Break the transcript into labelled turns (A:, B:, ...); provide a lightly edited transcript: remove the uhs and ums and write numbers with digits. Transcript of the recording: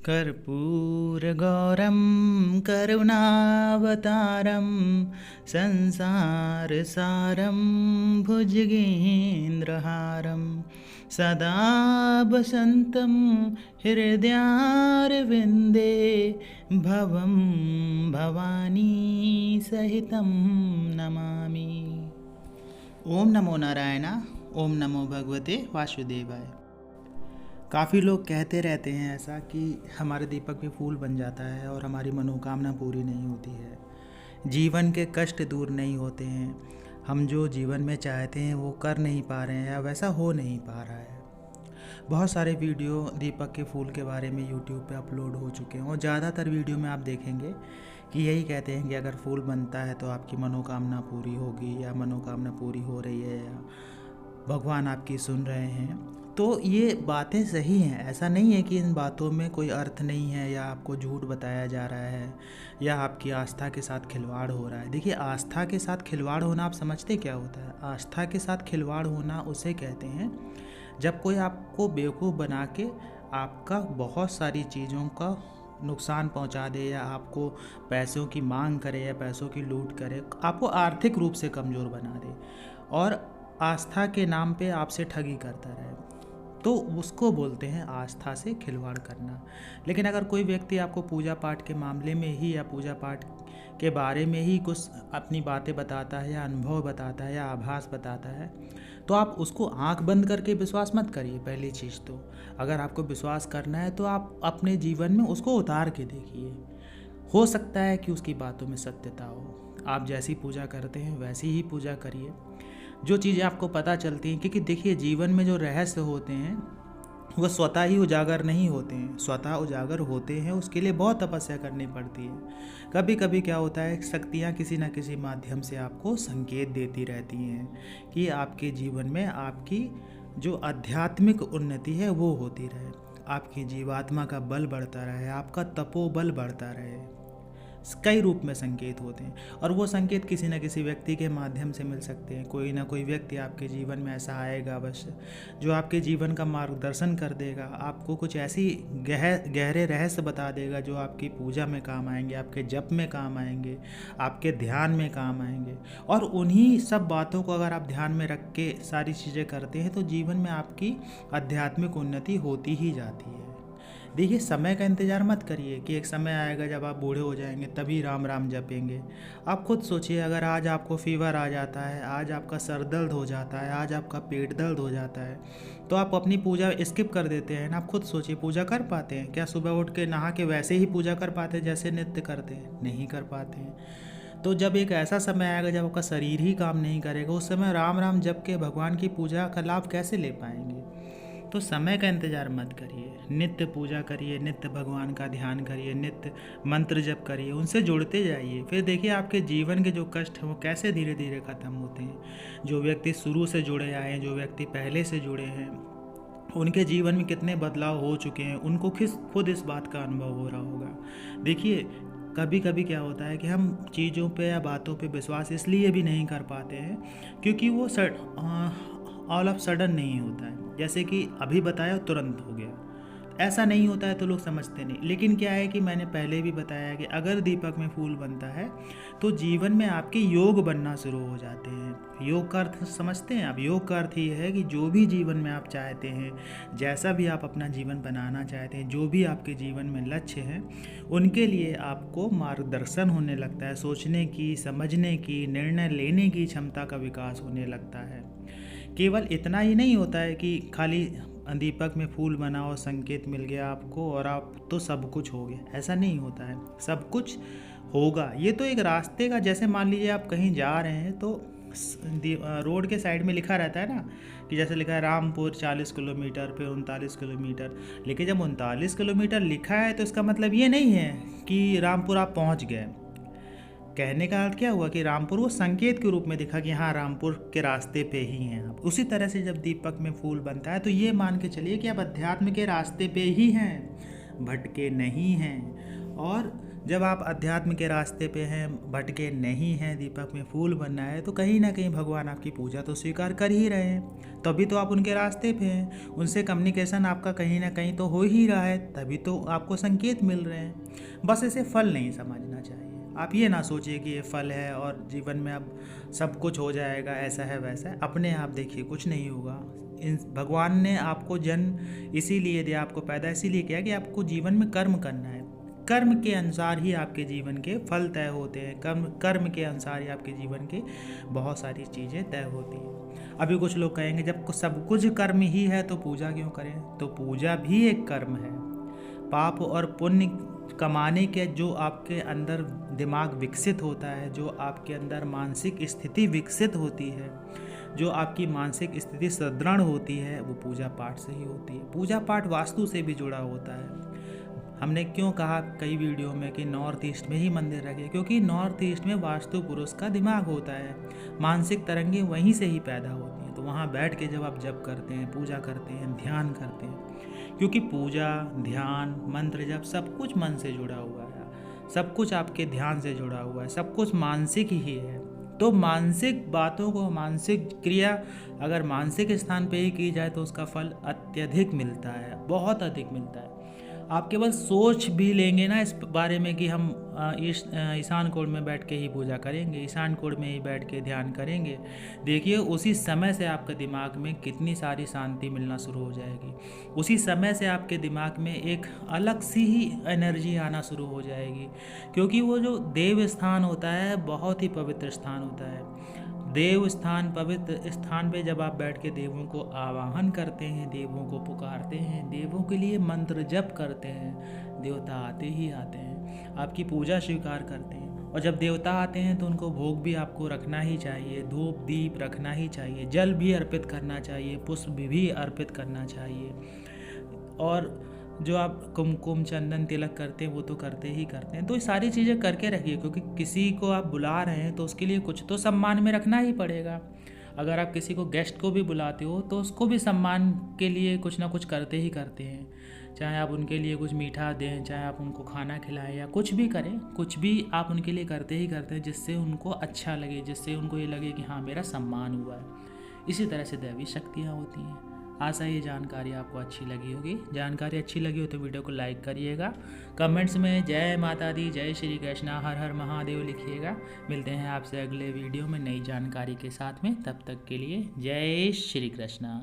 A: कर्पूरगौरं करुणावतारं संसारसारं भुजगेन्द्रहारं सदा वसन्तं हृदयारविन्दे भवं भवानी सहितं नमामि। ओम नमो नारायण। ओम नमो भगवते वासुदेवाय। काफ़ी लोग कहते रहते हैं ऐसा कि हमारे दीपक में फूल बन जाता है और हमारी मनोकामना पूरी नहीं होती है, जीवन के कष्ट दूर नहीं होते हैं, हम जो जीवन में चाहते हैं वो कर नहीं पा रहे हैं या वैसा हो नहीं पा रहा है। बहुत सारे वीडियो दीपक के फूल के बारे में यूट्यूब पे अपलोड हो चुके हैं और ज़्यादातर वीडियो में आप देखेंगे कि यही कहते हैं कि अगर फूल बनता है तो आपकी मनोकामना पूरी होगी या मनोकामना पूरी हो रही है या भगवान आपकी सुन रहे हैं। तो ये बातें सही हैं, ऐसा नहीं है कि इन बातों में कोई अर्थ नहीं है या आपको झूठ बताया जा रहा है या आपकी आस्था के साथ खिलवाड़ हो रहा है। देखिए, आस्था के साथ खिलवाड़ होना आप समझते क्या होता है? आस्था के साथ खिलवाड़ होना उसे कहते हैं जब कोई आपको बेवकूफ़ बना के आपका बहुत सारी चीज़ों का नुकसान पहुंचा दे या आपको पैसों की मांग करे या पैसों की लूट करे, आपको आर्थिक रूप से कमज़ोर बना दे और आस्था के नाम पे आपसे ठगी करता रहे, तो उसको बोलते हैं आस्था से खिलवाड़ करना। लेकिन अगर कोई व्यक्ति आपको पूजा पाठ के मामले में ही या पूजा पाठ के बारे में ही कुछ अपनी बातें बताता है या अनुभव बताता है या आभास बताता है, तो आप उसको आंख बंद करके विश्वास मत करिए। पहली चीज़ तो अगर आपको विश्वास करना है तो आप अपने जीवन में उसको उतार के देखिए। हो सकता है कि उसकी बातों में सत्यता हो। आप जैसी पूजा करते हैं वैसी ही पूजा करिए। जो चीज़ें आपको पता चलती हैं, क्योंकि देखिए जीवन में जो रहस्य होते हैं वो स्वतः ही उजागर नहीं होते हैं, स्वतः उजागर होते हैं उसके लिए बहुत तपस्या करनी पड़ती है। कभी कभी क्या होता है, शक्तियाँ किसी न किसी माध्यम से आपको संकेत देती रहती हैं कि आपके जीवन में आपकी जो आध्यात्मिक उन्नति है वो होती रहे, आपकी जीवात्मा का बल बढ़ता रहे, आपका तपोबल बढ़ता रहे। कई रूप में संकेत होते हैं और वो संकेत किसी न किसी व्यक्ति के माध्यम से मिल सकते हैं। कोई ना कोई व्यक्ति आपके जीवन में ऐसा आएगा अवश्य जो आपके जीवन का मार्गदर्शन कर देगा, आपको कुछ ऐसी गहरे रहस्य बता देगा जो आपकी पूजा में काम आएंगे, आपके जप में काम आएंगे, आपके ध्यान में काम आएंगे। और उन्हीं सब बातों को अगर आप ध्यान में रख के सारी चीज़ें करते हैं तो जीवन में आपकी आध्यात्मिक उन्नति होती ही जाती है। देखिए, समय का इंतज़ार मत करिए कि एक समय आएगा जब आप बूढ़े हो जाएंगे तभी राम राम जपेंगे। आप खुद सोचिए, अगर आज आपको फीवर आ जाता है, आज आपका सर दर्द हो जाता है, आज आपका पेट दर्द हो जाता है, तो आप अपनी पूजा स्किप कर देते हैं ना। आप खुद सोचिए, पूजा कर पाते हैं क्या? सुबह उठ के नहा के वैसे ही पूजा कर पाते हैं जैसे नित्य करते हैं? नहीं कर पाते हैं। तो जब एक ऐसा समय आएगा जब आपका शरीर ही काम नहीं करेगा, उस समय राम राम जप के भगवान की पूजा का लाभ कैसे ले पाएंगे? तो समय का इंतज़ार मत करिए, नित्य पूजा करिए, नित्य भगवान का ध्यान करिए, नित्य मंत्र जप करिए, उनसे जुड़ते जाइए। फिर देखिए आपके जीवन के जो कष्ट हैं वो कैसे धीरे धीरे ख़त्म होते हैं। जो व्यक्ति शुरू से जुड़े आए हैं, जो व्यक्ति पहले से जुड़े हैं, उनके जीवन में कितने बदलाव हो चुके हैं, उनको खुद इस बात का अनुभव हो रहा होगा। देखिए, कभी कभी क्या होता है कि हम चीज़ों पे या बातों पे विश्वास इसलिए भी नहीं कर पाते हैं क्योंकि वो ऑल ऑफ सडन नहीं होता है। जैसे कि अभी बताया तुरंत हो गया, ऐसा नहीं होता है तो लोग समझते नहीं। लेकिन क्या है कि मैंने पहले भी बताया कि अगर दीपक में फूल बनता है तो जीवन में आपके योग बनना शुरू हो जाते हैं। योग का अर्थ समझते हैं आप? योग का अर्थ ये है कि जो भी जीवन में आप चाहते हैं, जैसा भी आप अपना जीवन बनाना चाहते हैं, जो भी आपके जीवन में लक्ष्य हैं, उनके लिए आपको मार्गदर्शन होने लगता है। सोचने की, समझने की, निर्णय लेने की क्षमता का विकास होने लगता है। केवल इतना ही नहीं होता है कि खाली दीपक में फूल बना और संकेत मिल गया आपको और आप तो सब कुछ हो गया, ऐसा नहीं होता है। सब कुछ होगा, ये तो एक रास्ते का, जैसे मान लीजिए आप कहीं जा रहे हैं तो रोड के साइड में लिखा रहता है ना कि जैसे लिखा है रामपुर 40 किलोमीटर फिर 39 किलोमीटर। लेकिन जब 39 किलोमीटर लिखा है तो इसका मतलब ये नहीं है कि रामपुर आप पहुंच गए। कहने का अर्थ क्या हुआ कि रामपुर वो संकेत के रूप में दिखा कि हाँ रामपुर के रास्ते पे ही हैं आप। उसी तरह से जब दीपक में फूल बनता है तो ये मान के चलिए कि आप अध्यात्म के रास्ते पे ही हैं, भटके नहीं हैं। और जब आप अध्यात्म के रास्ते पे हैं, भटके नहीं हैं, दीपक में फूल बनना है, तो कहीं ना कहीं भगवान आपकी पूजा तो स्वीकार कर ही रहे हैं। तभी तो आप उनके रास्ते पे हैं, उनसे कम्युनिकेशन आपका कहीं ना कहीं तो हो ही रहा है, तभी तो आपको संकेत मिल रहे हैं। बस इसे फल नहीं समझना चाहिए। आप ये ना सोचिए कि ये फल है और जीवन में अब सब कुछ हो जाएगा, ऐसा है वैसा है। अपने आप देखिए, कुछ नहीं होगा। भगवान ने आपको जन्म इसीलिए दिया, आपको पैदा इसीलिए किया कि आपको जीवन में कर्म करना है। कर्म के अनुसार ही आपके जीवन के फल तय होते हैं। कर्म के अनुसार ही आपके जीवन के बहुत सारी चीज़ें तय होती हैं। अभी कुछ लोग कहेंगे जब सब कुछ कर्म ही है तो पूजा क्यों करें? तो पूजा भी एक कर्म है। पाप और पुण्य कमाने के जो आपके अंदर दिमाग विकसित होता है, जो आपके अंदर मानसिक स्थिति विकसित होती है, जो आपकी मानसिक स्थिति सुदृढ़ होती है, वो पूजा पाठ से ही होती है। पूजा पाठ वास्तु से भी जुड़ा होता है। हमने क्यों कहा कई वीडियो में कि नॉर्थ ईस्ट में ही मंदिर रखे? क्योंकि नॉर्थ ईस्ट में वास्तु पुरुष का दिमाग होता है, मानसिक तरंगें वहीं से ही पैदा होती हैं। तो वहाँ बैठ के जब आप जप करते हैं, पूजा करते हैं, ध्यान करते हैं, क्योंकि पूजा, ध्यान, मंत्र जप सब कुछ मन से जुड़ा हुआ है, सब कुछ आपके ध्यान से जुड़ा हुआ है, सब कुछ मानसिक ही है। तो मानसिक बातों को, मानसिक क्रिया अगर मानसिक स्थान पे ही की जाए तो उसका फल अत्यधिक मिलता है, बहुत अधिक मिलता है। आप केवल सोच भी लेंगे ना इस बारे में कि हम ईशान कोण में बैठ के ही पूजा करेंगे, ईशान कोण में ही बैठ के ध्यान करेंगे, देखिए उसी समय से आपके दिमाग में कितनी सारी शांति मिलना शुरू हो जाएगी। उसी समय से आपके दिमाग में एक अलग सी ही एनर्जी आना शुरू हो जाएगी, क्योंकि वो जो देव स्थान होता है बहुत ही पवित्र स्थान होता है। देव स्थान, पवित्र स्थान पे जब आप बैठ के देवों को आवाहन करते हैं, देवों को पुकारते हैं, देवों के लिए मंत्र जप करते हैं, देवता आते ही आते हैं, आपकी पूजा स्वीकार करते हैं। और जब देवता आते हैं तो उनको भोग भी आपको रखना ही चाहिए, धूप दीप रखना ही चाहिए, जल भी अर्पित करना चाहिए, पुष्प भी अर्पित करना चाहिए। और जो आप कुमकुम चंदन तिलक करते हैं वो तो करते ही करते हैं। तो ये सारी चीज़ें करके रखिए, क्योंकि किसी को आप बुला रहे हैं तो उसके लिए कुछ तो सम्मान में रखना ही पड़ेगा। अगर आप किसी को गेस्ट को भी बुलाते हो तो उसको भी सम्मान के लिए कुछ ना कुछ करते ही करते हैं। चाहे आप उनके लिए कुछ मीठा दें, चाहे आप उनको खाना खिलाएं, या कुछ भी करें, कुछ भी आप उनके लिए करते ही करते हैं जिससे उनको अच्छा लगे, जिससे उनको ये लगे कि हाँ मेरा सम्मान हुआ है। इसी तरह से दैवी शक्तियाँ होती हैं। आशा ये जानकारी आपको अच्छी लगी होगी। जानकारी अच्छी लगी हो तो वीडियो को लाइक करिएगा, कमेंट्स में जय माता दी, जय श्री कृष्णा, हर हर महादेव लिखिएगा। मिलते हैं आपसे अगले वीडियो में नई जानकारी के साथ में, तब तक के लिए जय श्री कृष्णा।